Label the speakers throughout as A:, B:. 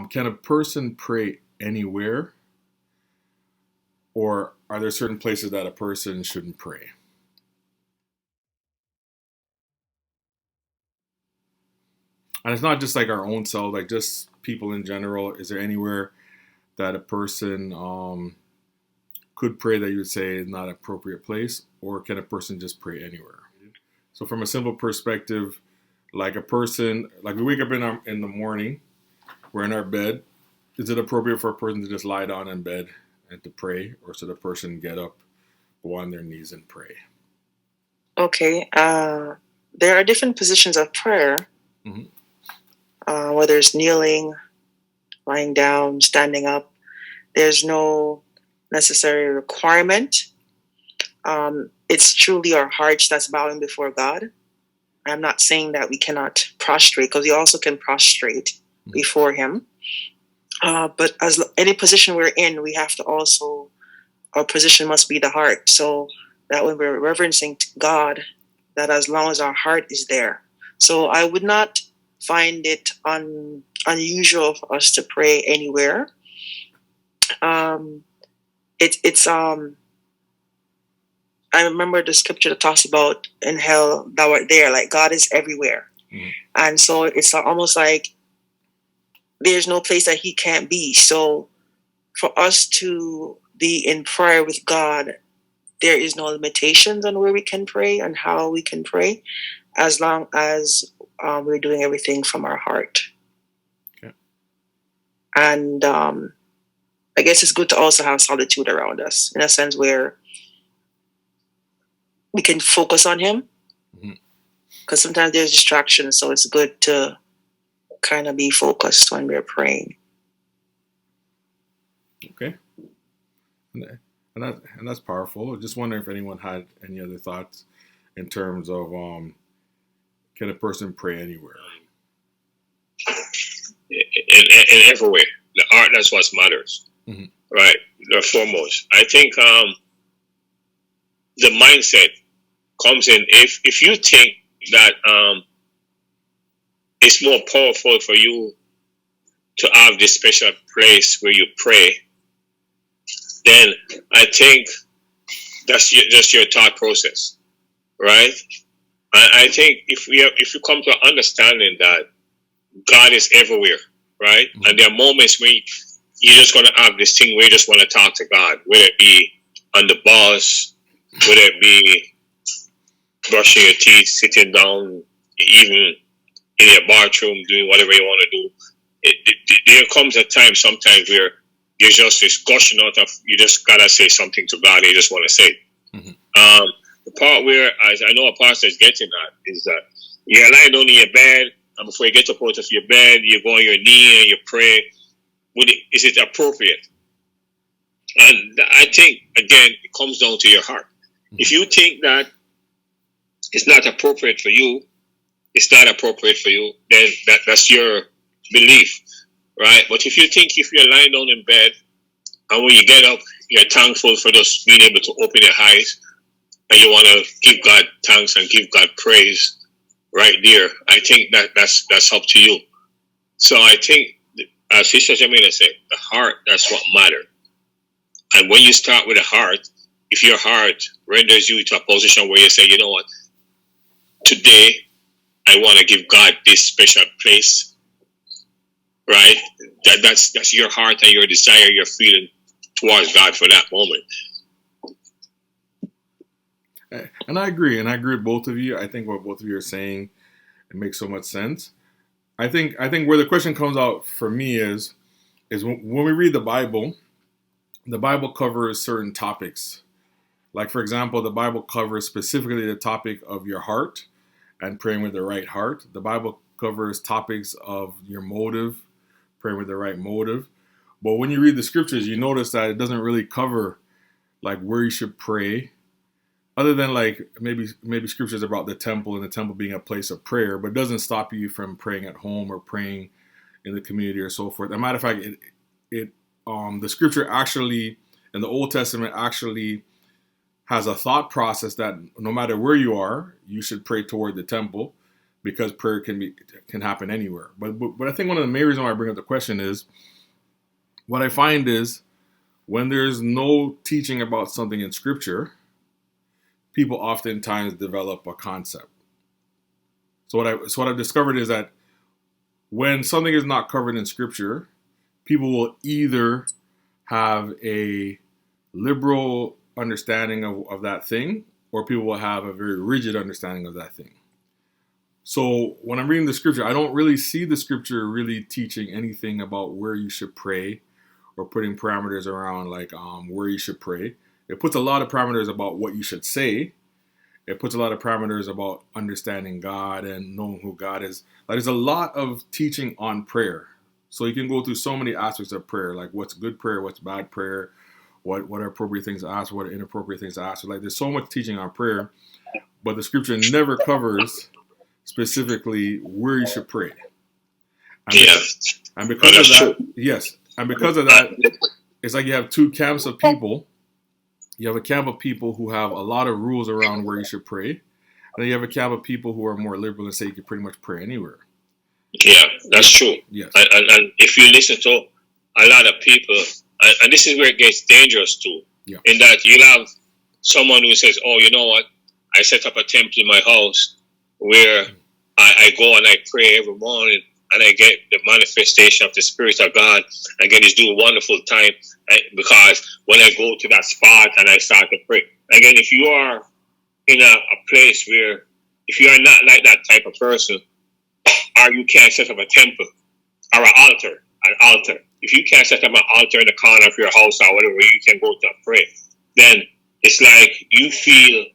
A: Can a person pray anywhere, or are there certain places that a person shouldn't pray? And it's not just like our own self, like just people in general. Is there anywhere that a person could pray that you would say is not an appropriate place, or can a person just pray anywhere? So from a simple perspective, like a person, like we wake up in the morning, we're in our bed. Is it appropriate for a person to just lie down in bed and to pray, or should a person get up, go on their knees and pray?
B: Okay. There are different positions of prayer, whether it's kneeling, lying down, standing up. There's no necessary requirement. It's truly our hearts that's bowing before God. I'm not saying that we cannot prostrate, because we also can prostrate before Him. But as any position we're in, we have to also, our position must be the heart. So that when we're reverencing God, that as long as our heart is there. So I would not find it unusual for us to pray anywhere. I remember the scripture that talks about in hell thou art there, like God is everywhere. And so it's almost like there's no place that He can't be. So for us to be in prayer with God, there is no limitations on where we can pray and how we can pray, as long as we're doing everything from our heart.
A: Okay.
B: And I guess it's good to also have solitude around us, in a sense where we can focus on Him, because sometimes there's distractions. So it's good to kind of be focused when we're praying.
A: Okay. And that's powerful. Just wondering if anyone had any other thoughts in terms of can a person pray anywhere?
C: And everywhere. The art, that's what matters. Right? The foremost. I think the mindset comes in if you think that it's more powerful for you to have this special place where you pray, then I think that's just your thought process, right? I think if you come to an understanding that God is everywhere, right? And there are moments when you're just going to have this thing where you just want to talk to God, whether it be on the bus, whether it be brushing your teeth, sitting down, even in your bathroom, doing whatever you want to do. There comes a time sometimes where you're just gushing out of, you just got to say something to God, you just want to say. The part where I know a pastor is getting at is that you're lying down in your bed, and before you get up out of your bed, you go on your knee and you pray. Is it appropriate? And I think, again, it comes down to your heart. If you think that it's not appropriate for you, it's not appropriate for you, then that's your belief, right? But if you think if you're lying down in bed and when you get up, you're thankful for just being able to open your eyes and you want to give God thanks and give God praise right there, I think that's up to you. So I think, as Sister Jamila said, the heart, that's what matters. And when you start with the heart, if your heart renders you to a position where you say, you know what, today I want to give God this special place, right? That's your heart and your desire, your feeling towards God for that moment.
A: And I agree with both of you. I think what both of you are saying, it makes so much sense. I think where the question comes out for me is when we read the Bible covers certain topics. Like, for example, the Bible covers specifically the topic of your heart and praying with the right heart. The Bible covers topics of your motive, praying with the right motive. But when you read the scriptures, you notice that it doesn't really cover like where you should pray, other than like maybe scriptures about the temple and the temple being a place of prayer, but it doesn't stop you from praying at home or praying in the community or so forth. As a matter of fact, the scripture actually in the Old Testament actually has a thought process that no matter where you are, you should pray toward the temple. because prayer can happen anywhere. But I think one of the main reasons why I bring up the question is what I find is when there's no teaching about something in Scripture, people oftentimes develop a concept. So what I've discovered is that when something is not covered in Scripture, people will either have a liberal understanding of that thing, or people will have a very rigid understanding of that thing. So when I'm reading the Scripture, I don't really see the Scripture really teaching anything about where you should pray or putting parameters around like where you should pray. It puts a lot of parameters about what you should say. It puts a lot of parameters about understanding God and knowing who God is. Like there's a lot of teaching on prayer. So you can go through so many aspects of prayer, like what's good prayer, what's bad prayer, what are appropriate things to ask, what are inappropriate things to ask. So like there's so much teaching on prayer, but the Scripture never covers specifically where you should pray. And because of that, yes, and because of that, it's like you have two camps of people. You have a camp of people who have a lot of rules around where you should pray. And then you have a camp of people who are more liberal and say you can pretty much pray anywhere.
C: Yeah, that's true.
A: Yes.
C: And if you listen to a lot of people, and this is where it gets dangerous too, in that you'll have someone who says, oh, you know what? I set up a temple in my house where I go and I pray every morning and I get the manifestation of the Spirit of God. I get this do a wonderful time because when I go to that spot and I start to pray. Again, if you are in a place where, if you are not like that type of person, or you can't set up a temple or an altar. If you can't set up an altar in the corner of your house or whatever, you can go to pray. Then it's like you feel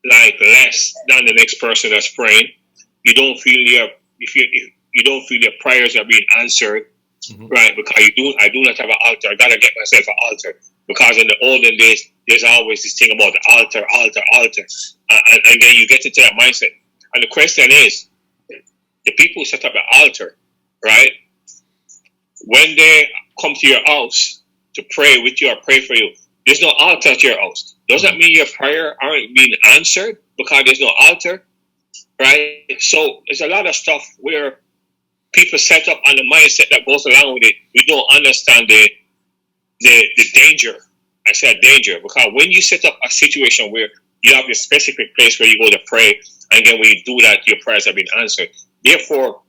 C: like less than the next person that's praying. You don't feel you don't feel your prayers are being answered, right? Because I do not have an altar. I gotta get myself an altar. Because in the olden days, there's always this thing about the altar, and then you get into that mindset. And the question is, the people who set up an altar, right? When they come to your house to pray with you or pray for you, there's no altar at your house. Does that mean your prayer aren't being answered because there's no altar, right? So there's a lot of stuff where people set up on the mindset that goes along with it. We don't understand the danger. I said danger because when you set up a situation where you have a specific place where you go to pray, and then when you do that, your prayers have been answered. Therefore,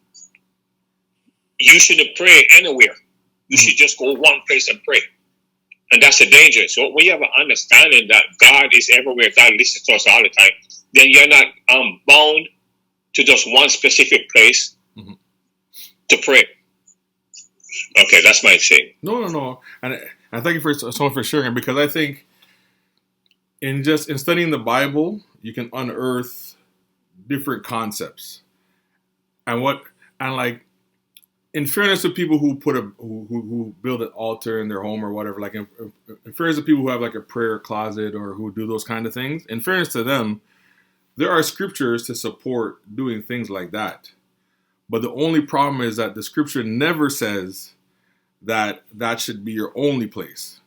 C: you shouldn't pray anywhere. You should just go one place and pray. And that's the danger. So when you have an understanding that God is everywhere, God listens to us all the time, then you're not bound to just one specific place to pray. Okay, that's my thing.
A: No. And thank you for sharing, because I think in studying the Bible, you can unearth different concepts. And like in fairness to people who who build an altar in their home or whatever, like in fairness to people who have like a prayer closet or who do those kind of things, in fairness to them, there are scriptures to support doing things like that. But the only problem is that the scripture never says that should be your only place.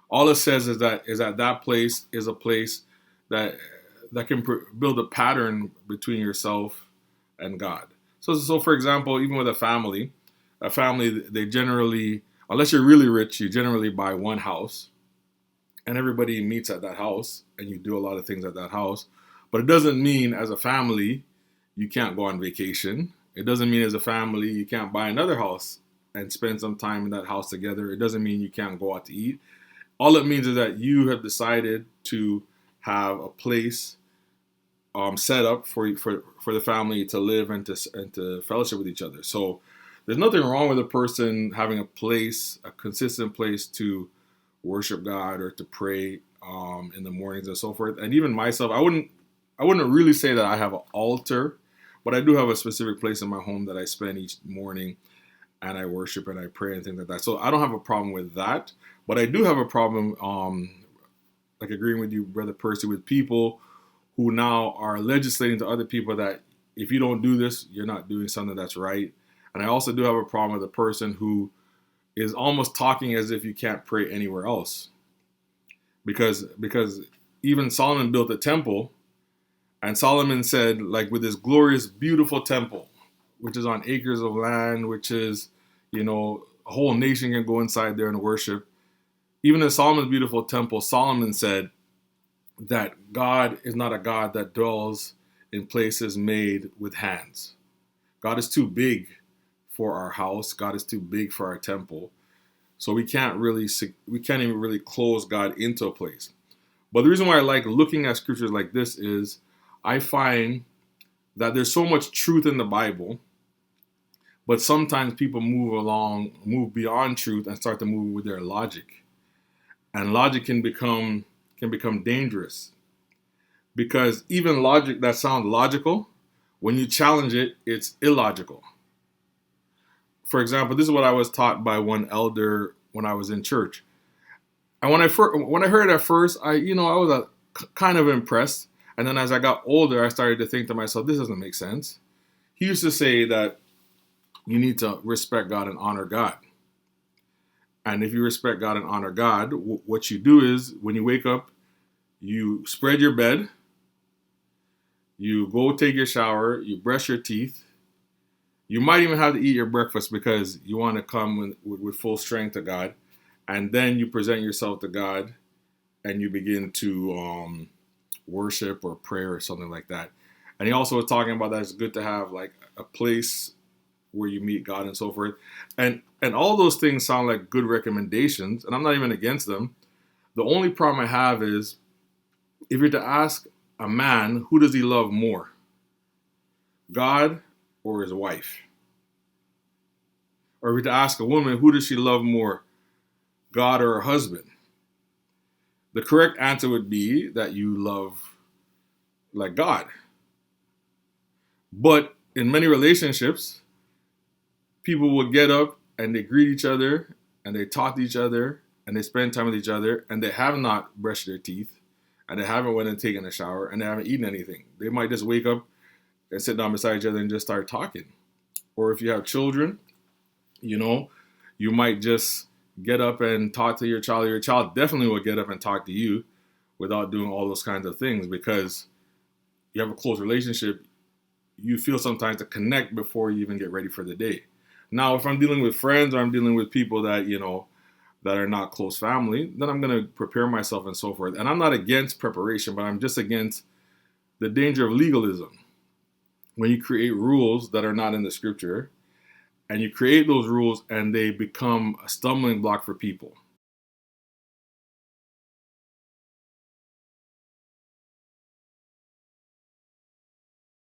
A: All it says is that place is a place that can build a pattern between yourself and God. So for example, even with a family, they generally, unless you're really rich, you generally buy one house, and everybody meets at that house, and you do a lot of things at that house. But it doesn't mean as a family you can't go on vacation. It doesn't mean as a family you can't buy another house and spend some time in that house together. It doesn't mean you can't go out to eat. All it means is that you have decided to have a place set up for the family to live and to fellowship with each other. So there's nothing wrong with a person having a consistent place to worship God or to pray in the mornings and so forth. And even myself, I wouldn't really say that I have an altar, but I do have a specific place in my home that I spend each morning and I worship and I pray and things like that. So I don't have a problem with that, but I do have a problem, like agreeing with you, Brother Percy, with people who now are legislating to other people that if you don't do this, you're not doing something that's right. And I also do have a problem with a person who is almost talking as if you can't pray anywhere else. Because even Solomon built a temple, And Solomon said, like, with this glorious, beautiful temple, which is on acres of land, which is, a whole nation can go inside there and worship. Even in Solomon's beautiful temple, Solomon said that God is not a God that dwells in places made with hands. God is too big for our house. God is too big for our temple. So we can't even really close God into a place. But the reason why I like looking at scriptures like this is I find that there's so much truth in the Bible, but sometimes people move beyond truth and start to move with their logic. And logic can become dangerous. Because even logic that sounds logical, when you challenge it, it's illogical. For example, this is what I was taught by one elder when I was in church. And when I heard it at first, I was kind of impressed. And then as I got older, I started to think to myself, this doesn't make sense. He used to say that you need to respect God and honor God. And if you respect God and honor God, what you do is when you wake up, you spread your bed, you go take your shower, you brush your teeth. You might even have to eat your breakfast because you want to come with full strength to God. And then you present yourself to God and you begin to worship or pray or something like that. And he also was talking about that it's good to have like a place where you meet God and so forth. And all those things sound like good recommendations, and I'm not even against them. The only problem I have is if you're to ask a man, who does he love more? God or his wife? Or if you're to ask a woman, who does she love more? God or her husband? The correct answer would be that you love like God. But in many relationships, people will get up and they greet each other and they talk to each other and they spend time with each other and they have not brushed their teeth and they haven't went and taken a shower and they haven't eaten anything. They might just wake up and sit down beside each other and just start talking. Or if you have children, you might just get up and talk to your child. Your child definitely will get up and talk to you without doing all those kinds of things because you have a close relationship. You feel sometimes to connect before you even get ready for the day. Now, if I'm dealing with friends or I'm dealing with people that, that are not close family, then I'm going to prepare myself and so forth. And I'm not against preparation, but I'm just against the danger of legalism. When you create rules that are not in the scripture, and you create those rules and they become a stumbling block for people.